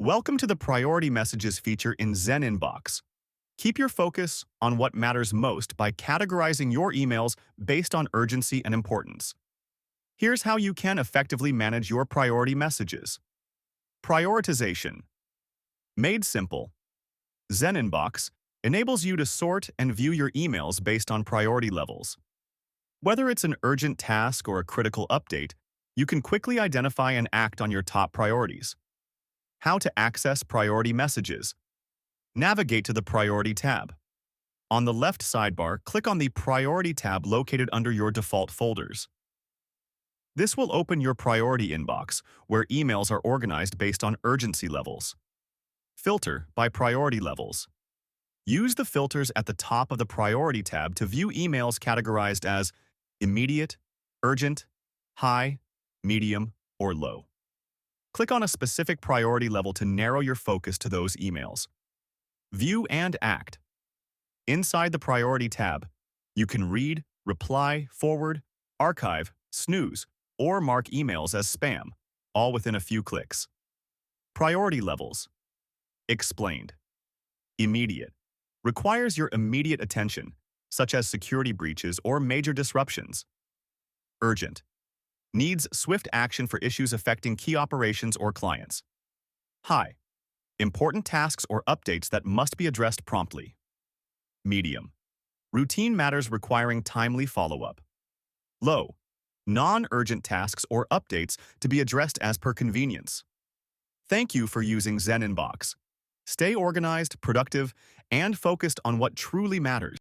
Welcome to the Priority Messages feature in ZenInbox. Keep your focus on what matters most by categorizing your emails based on urgency and importance. Here's how you can effectively manage your priority messages. Prioritization. Made simple, ZenInbox enables you to sort and view your emails based on priority levels. Whether it's an urgent task or a critical update, you can quickly identify and act on your top priorities. How to access priority messages. Navigate to the Priority tab. On the left sidebar, click on the Priority tab located under your default folders. This will open your priority inbox, where emails are organized based on urgency levels. Filter by priority levels. Use the filters at the top of the Priority tab to view emails categorized as immediate, urgent, high, medium, or low. Click on a specific priority level to narrow your focus to those emails. View and act. Inside the Priority tab, you can read, reply, forward, archive, snooze, or mark emails as spam, all within a few clicks. Priority levels. Explained. Immediate. Requires your immediate attention, such as security breaches or major disruptions. Urgent. Needs swift action for issues affecting key operations or clients. High. Important tasks or updates that must be addressed promptly. Medium. Routine matters requiring timely follow-up. Low. Non-urgent tasks or updates to be addressed as per convenience. Thank you for using ZenInbox. Stay organized, productive, and focused on what truly matters.